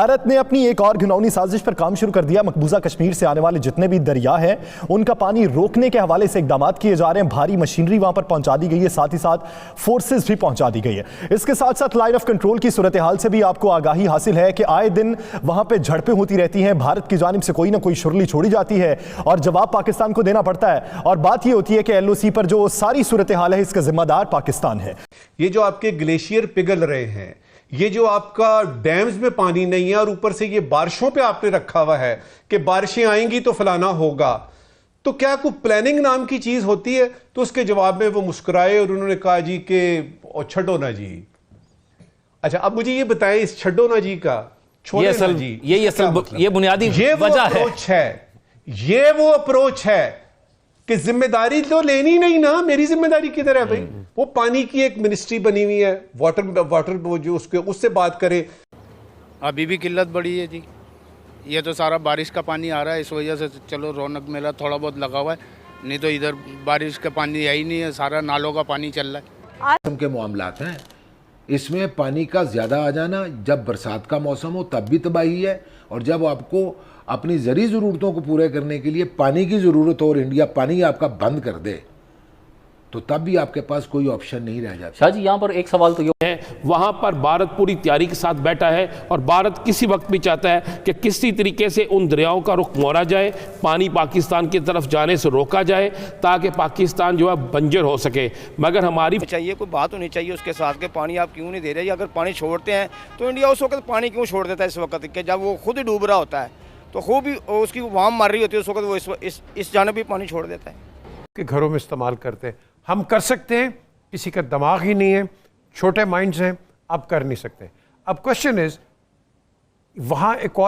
भारत ने अपनी एक और घिनौनी साजिश पर काम शुरू कर दिया। मकबूजा कश्मीर से आने वाले जितने भी दरिया हैं उनका पानी रोकने के हवाले से इकदाम किए जा रहे हैं। भारी मशीनरी वहां पर पहुंचा दी गई है, साथ ही साथ फोर्सेस भी पहुंचा दी गई है। इसके साथ साथ लाइन ऑफ कंट्रोल की सूरत हाल से भी आपको आगाही हासिल है कि आए दिन वहां पर झड़पें होती रहती हैं। भारत की जानिब से कोई ना कोई शुरली छोड़ी जाती है और जवाब पाकिस्तान को देना पड़ता है। और बात यह होती है कि LOC पर जो सारी सूरत हाल है इसका जिम्मेदार पाकिस्तान है। ये जो आपके ग्लेशियर पिघल रहे हैं, ये जो आपका डैम्स में पानी नहीं है और ऊपर से ये बारिशों पे आपने रखा हुआ है कि बारिशें आएंगी तो फलाना होगा, तो क्या कोई प्लानिंग नाम की चीज होती है? तो उसके जवाब में वो मुस्कुराए और उन्होंने कहा जी कि छड्डो ना जी। अच्छा, अब मुझे ये बताएं, इस छड्डो ना जी का छोड़ो ना जी, ये बुनियादी वजह है। ये वो अप्रोच है कि जिम्मेदारी तो लेनी नहीं ना, मेरी जिम्मेदारी किधर है भाई? वो पानी की एक मिनिस्ट्री बनी हुई है, वाटर जो उससे बात करें। अभी भी किल्लत बड़ी है जी। ये तो सारा बारिश का पानी आ रहा है, इस वजह से चलो रौनक मेला थोड़ा बहुत लगा हुआ है, नहीं तो इधर बारिश का पानी है ही नहीं है, सारा नालों का पानी चल रहा है। के मामलात हैं, इसमें पानी का ज़्यादा आ जाना, जब बरसात का मौसम हो तब भी तबाही है, और जब आपको अपनी ज़रूरी ज़रूरतों को पूरे करने के लिए पानी की ज़रूरत हो और इंडिया पानी आपका बंद कर दे, तो तब भी आपके पास कोई ऑप्शन नहीं रह जाता। शाह जी, यहाँ पर एक सवाल तो ये है, वहाँ पर भारत पूरी तैयारी के साथ बैठा है और भारत किसी वक्त भी चाहता है कि किसी तरीके से उन दरियाओं का रुख मोड़ा जाए, पानी पाकिस्तान की तरफ जाने से रोका जाए ताकि पाकिस्तान जो है बंजर हो सके। मगर हमारी चाहिए कोई बात होनी चाहिए उसके साथ के पानी आप क्यों नहीं दे रहे? अगर पानी छोड़ते हैं तो इंडिया उस वक्त पानी क्यों छोड़ देता है इस वक्त के, जब वो खुद ही डूब रहा होता है तो खूब ही उसकी वाम मार रही होती है, उस वक्त वो इस जानब भी पानी छोड़ देता है कि घरों में इस्तेमाल करते हैं। हम कर सकते हैं, किसी का दिमाग ही नहीं है, छोटे माइंड्स हैं, आप कर नहीं सकते। अब क्वेश्चन इज, वहाँ एक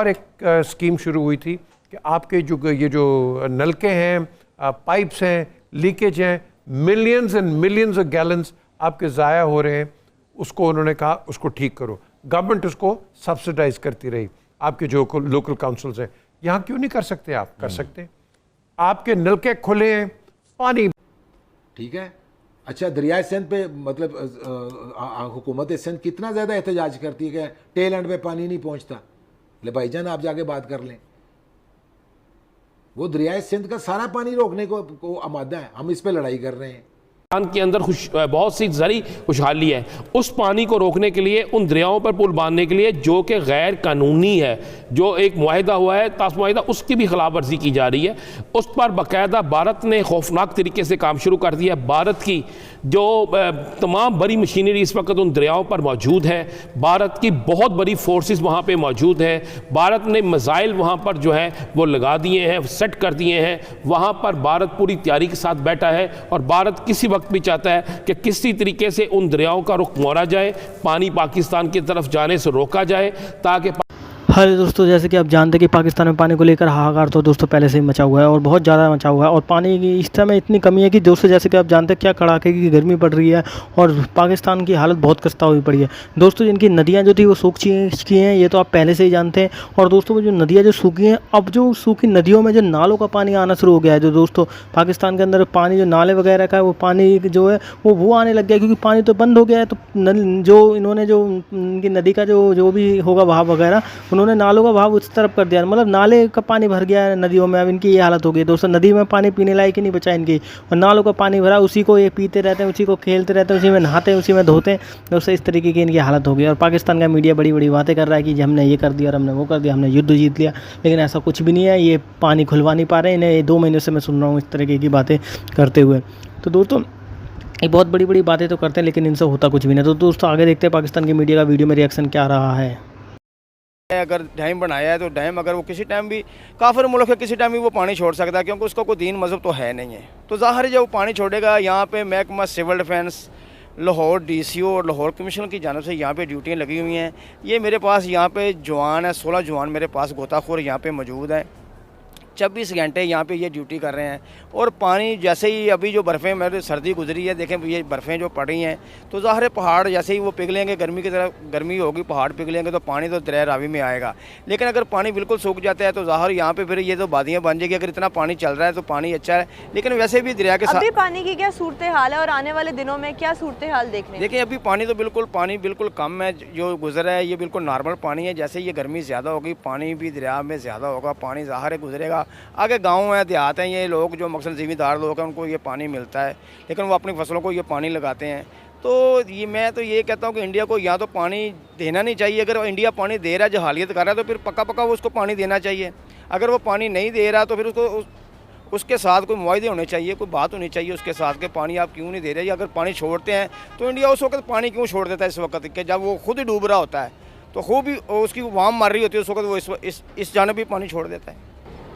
स्कीम शुरू हुई थी कि आपके ये जो नलके हैं, पाइप्स हैं, लीकेज हैं, millions and millions of gallons आपके ज़ाया हो रहे हैं, उसको उन्होंने कहा उसको ठीक करो। गवर्नमेंट उसको सब्सिडाइज करती रही। आपके जो लोकल काउंसिल्स हैं, यहाँ क्यों नहीं कर सकते? आप कर सकते हैं, आपके नलके खुले हैं, पानी ठीक है। अच्छा, दरियाए सिंध पे मतलब हुकूमत सिंध कितना ज़्यादा एहतजाज करती है कि टेल एंड पे पानी नहीं पहुंचता। ले भाईजान, आप जाके बात कर लें, वो दरियाए सिंध का सारा पानी रोकने को आमादा है, हम इस पे लड़ाई कर रहे हैं। के अंदर बहुत सी ज़री खुशहाली है, उस पानी को रोकने के लिए, उन दरियाओं पर पुल बांधने के लिए जो कि गैर कानूनी है, जो एक मुआहिदा हुआ है ताश मुआहिदा, उसकी भी खिलाफ वर्जी की जा रही है। उस पर बाकायदा भारत ने खौफनाक तरीके से काम शुरू कर दिया। भारत की जो तमाम बड़ी मशीनरी इस वक्त उन दरियाओं पर मौजूद है, भारत की बहुत बड़ी फोर्सेस वहाँ पर मौजूद है, भारत ने मिसाइल वहाँ पर जो है वो लगा दिए हैं, सेट कर दिए हैं। वहाँ पर भारत पूरी तैयारी के साथ बैठा है और भारत किसी वक्त भी चाहता है कि किसी तरीके से उन दरियाओं का रुख मोड़ा जाए, पानी पाकिस्तान की तरफ जाने से रोका जाए ताकि। हेलो दोस्तों, जैसे कि आप जानते हैं कि पाकिस्तान में पानी को लेकर हाहाकार तो दोस्तों पहले से ही मचा हुआ है और बहुत ज़्यादा मचा हुआ है, और पानी की इस समय इतनी कमी है कि दोस्तों जैसे कि आप जानते हैं क्या कड़ाके की गर्मी पड़ रही है और पाकिस्तान की हालत बहुत खस्ता हुई पड़ी है। दोस्तों जिनकी नदियाँ जो थी वो सूख चुकी हैं, ये तो आप पहले से ही जानते हैं। और दोस्तों वो जो नदियाँ जो सूखी हैं, अब जो सूखी नदियों में जो नालों का पानी आना शुरू हो गया है, जो दोस्तों पाकिस्तान के अंदर पानी जो नाले वगैरह का है वो पानी जो है वो आने लग गया, क्योंकि पानी तो बंद हो गया है। तो जो इन्होंने जो इनकी नदी का जो भी होगा बहाव वगैरह, उन्होंने नालों का बहाव उस तरफ कर दिया, मतलब नाले का पानी भर गया है नदियों में। अब इनकी ये हालत हो गई दोस्तों, नदी में पानी पीने लायक ही नहीं बचा इनकी, और नालों का पानी भरा, उसी को ये पीते रहते हैं, उसी को खेलते रहते हैं, उसी में नहाते हैं, उसी में धोते हैं दोस्तों। इस तरीके की इनकी हालत हो गई। और पाकिस्तान का मीडिया बड़ी बड़ी बातें कर रहा है कि हमने ये कर दिया और हमने वो कर दिया, हमने युद्ध जीत लिया, लेकिन ऐसा कुछ भी नहीं है। ये पानी खुलवा नहीं पा रहे, इन्हें 2 महीने से मैं सुन रहा हूँ इस तरीके की बातें करते हुए। तो दोस्तों ये बहुत बड़ी बड़ी बातें तो करते हैं, लेकिन इनसे होता कुछ भी नहीं। तो दोस्तों आगे देखते हैं पाकिस्तान की मीडिया का वीडियो में रिएक्शन क्या रहा है। अगर डैम बनाया है तो डैम अगर वो किसी टाइम भी काफिर मुल्क है, किसी टाइम भी वो पानी छोड़ सकता है, क्योंकि उसका कोई दीन मजहब तो है नहीं है। तो ज़ाहिर है जब वो पानी छोड़ेगा, यहाँ पे महकमा सिविल डिफेंस, लाहौर DCO और लाहौर कमीशन की जानब से यहाँ पे ड्यूटियाँ लगी हुई हैं। ये मेरे पास यहाँ पे जवान है, 16 जवान मेरे पास गोताखोर यहाँ पे मौजूद हैं। 24 घंटे यहाँ पे ये ड्यूटी कर रहे हैं। और पानी जैसे ही अभी जो बर्फ़ें मेरे सर्दी गुजरी है, देखें ये बर्फ़ें जो पड़ रही हैं, तो ज़ाहिर है पहाड़ जैसे ही वो पिघलेंगे, गर्मी की तरह गर्मी होगी, पहाड़ पिघलेंगे तो पानी तो दरिया रावी में आएगा। लेकिन अगर पानी बिल्कुल सूख जाता है तो ज़ाहिर यहाँ पे फिर ये तो वादियाँ बन जाएगी। अगर इतना पानी चल रहा है तो पानी अच्छा है, लेकिन वैसे भी दरिया के साथ अभी पानी की क्या सूरत हाल है और आने वाले दिनों में क्या सूरत हाल देखने? देखिए अभी पानी बिल्कुल कम है, जो गुजरा है ये बिल्कुल नॉर्मल पानी है। जैसे ये गर्मी ज़्यादा होगी, पानी भी दरिया में ज़्यादा होगा, पानी ज़ाहिर है गुजरेगा। आगे गांव है, देहात हैं, ये लोग जो मकसद ज़िम्मेदार लोग हैं उनको ये पानी मिलता है, लेकिन वो अपनी फसलों को ये पानी लगाते हैं। तो ये मैं तो ये कहता हूँ कि इंडिया को या तो पानी देना नहीं चाहिए। अगर इंडिया पानी दे रहा है, जहालियत कर रहा है, तो फिर पक्का वो उसको पानी देना चाहिए। अगर वो पानी नहीं दे रहा तो फिर उसके साथ कोई मुआहदे होने चाहिए, कोई बात होनी चाहिए उसके साथ कि पानी आप क्यों नहीं दे रहे। अगर पानी छोड़ते हैं तो इंडिया उस वक्त पानी क्यों छोड़ देता है इस वक्त कि जब वो खुद ही डूब रहा होता है, तो खूब ही उसकी वाम मार रही होती है, उस वक्त वो इस जानब भी पानी छोड़ देता है।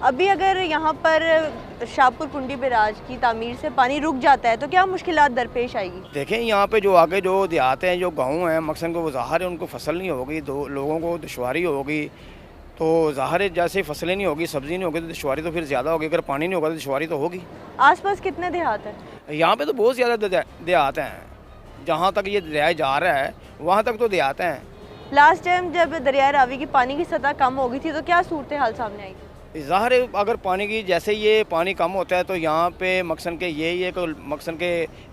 अभी अगर यहाँ पर शाहपुर कुंडी बैराज की तामीर से पानी रुक जाता है तो क्या मुश्किलात दरपेश आएगी? देखें यहाँ पे जो आगे जो देहात हैं, जो गाँव हैं, मकसद को वो ज़ाहिर है उनको फसल नहीं होगी, दो लोगों को दुश्वारी होगी। तो ज़ाहिर है जैसे फसलें नहीं होगी, सब्ज़ी नहीं होगी तो दुश्वारी तो फिर ज़्यादा होगी। अगर पानी नहीं होगा तो दुश्वारी तो होगी। आसपास कितने देहात हैं? यहाँ पे तो बहुत ज़्यादा देहात हैं। जहाँ तक ये दरिया जा रहा है वहाँ तक तो देहात हैं। लास्ट टाइम जब दरिया रावी की पानी की सतह कम हो गई थी तो क्या सूरत हाल सामने आई? ज़ाहिर है अगर पानी की जैसे ये पानी कम होता है तो यहाँ पे मकसद के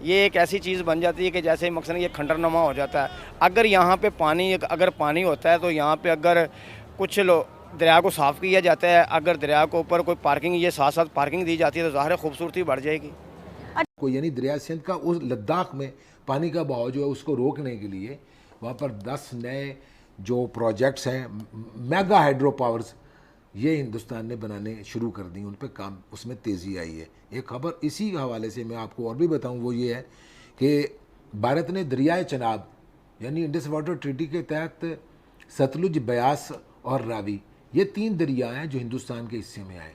ये एक ऐसी चीज़ बन जाती है कि जैसे मकसद ये खंडरनुमा हो जाता है। अगर यहाँ पे पानी होता है तो यहाँ पे अगर कुछ दरिया को साफ़ किया जाता है, अगर दरिया के ऊपर कोई पार्किंग ये साथ साथ पार्किंग दी जाती है तो ज़ाहिर खूबसूरती बढ़ जाएगी। कोई यानी दरिया सिंध का उस लद्दाख में पानी का बहाव जो है उसको रोकने के लिए वहाँ पर 10 नए जो प्रोजेक्ट्स हैं, मेगा हाइड्रो पावर्स, ये हिंदुस्तान ने बनाने शुरू कर दी, उन पर काम उसमें तेज़ी आई है। एक खबर इसी हवाले से मैं आपको और भी बताऊं, वो ये है कि भारत ने दरियाए चनाब यानी इंडस वाटर ट्रीटी के तहत सतलुज, ब्यास और रावी, ये 3 दरिया हैं जो हिंदुस्तान के हिस्से में आए।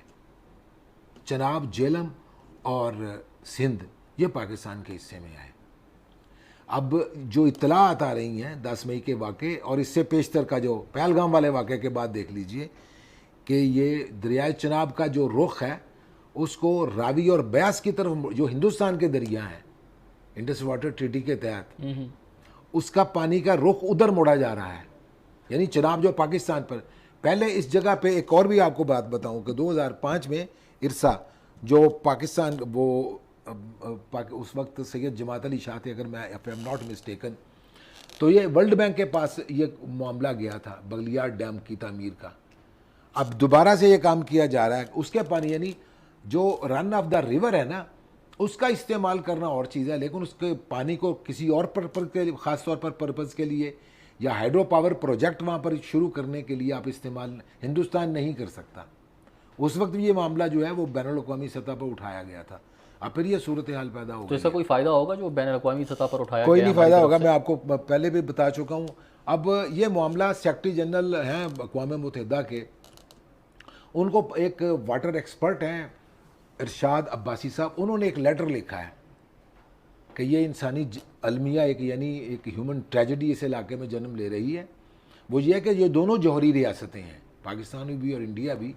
चनाब, झेलम और सिंध ये पाकिस्तान के हिस्से में आए। अब जो इत्तलात आ रही हैं 10 मई के वाक़े और इससे पेशतर का जो पहलगाम वाले वाक़े के बाद देख लीजिए कि ये दरियाए चनाब का जो रुख है उसको रावी और ब्यास की तरफ, जो हिंदुस्तान के दरिया हैं इंडस वाटर ट्रीटी के तहत, उसका पानी का रुख उधर मोड़ा जा रहा है। यानी चनाब जो पाकिस्तान पर, पहले इस जगह पे एक और भी आपको बात बताऊं कि 2005 में इरसा जो पाकिस्तान वो उस वक्त सैयद जमात अली शाह थे, अगर मैं आई एम नॉट मिस्टेकन, तो ये वर्ल्ड बैंक के पास ये मामला गया था बगलियार डैम की तामीर का। अब दोबारा से ये काम किया जा रहा है। उसके पानी यानी जो रन ऑफ द रिवर है ना, उसका इस्तेमाल करना और चीज़ है, लेकिन उसके पानी को किसी और पर्पज़ के लिए, ख़ास तौर पर पर्पज़ के लिए या हाइड्रो पावर प्रोजेक्ट वहाँ पर शुरू करने के लिए आप इस्तेमाल हिंदुस्तान नहीं कर सकता। उस वक्त ये मामला जो है वो बैनुल-अक़वामी सतह पर उठाया गया था। अब फिर ये सूरत हाल पैदा हो गई। तो इसका कोई फ़ायदा होगा जो बैनुल-अक़वामी सतह पर उठाया गया? कोई नहीं फ़ायदा होगा, मैं आपको पहले भी बता चुका हूँ। अब ये मामला सेक्रेटरी जनरल हैं अक़वाम मुत्तहिदा के, उनको एक वाटर एक्सपर्ट हैं इरशाद अब्बासी साहब, उन्होंने एक लेटर लिखा है कि ये इंसानी अलमिया एक यानी एक ह्यूमन ट्रेजेडी इस इलाके में जन्म ले रही है। वो ये है कि ये दोनों जौहरी रियासतें हैं, पाकिस्तान भी और इंडिया भी,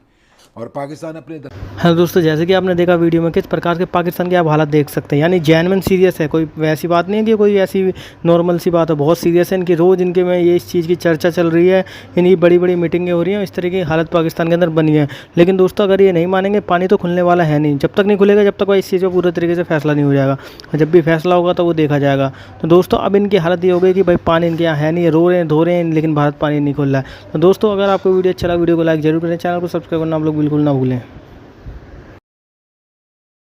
और पाकिस्तान अपने हेलो दोस्तों, जैसे कि आपने देखा वीडियो में किस प्रकार के पाकिस्तान के आप हालात देख सकते हैं। यानी जेन्युइन सीरियस है, कोई वैसी बात नहीं है कि कोई ऐसी नॉर्मल सी बात है, बहुत सीरियस है। इनकी रोज़ इनके में ये इस चीज़ की चर्चा चल रही है, इनकी बड़ी बड़ी मीटिंगें हो रही हैं, इस तरह की हालत पाकिस्तान के अंदर बनी है। लेकिन दोस्तों अगर ये नहीं मानेंगे, पानी तो खुलने वाला है नहीं। जब तक नहीं खुलेगा, जब तक इस चीज़ पर पूरे तरीके से फैसला नहीं हो जाएगा, और जब भी फैसला होगा तो वो देखा जाएगा। तो दोस्तों अब इनकी हालत ये हो गई कि भाई पानी इनके यहाँ है नहीं, रो रहे हैं, धो रहे हैं, लेकिन भारत पानी नहीं खुल रहा है। तो दोस्तों अगर आपको वीडियो अच्छा लगा, वीडियो को लाइक जरूर करें, चैनल को सब्सक्राइब करना आप लोग बिल्कुल ना भूलें।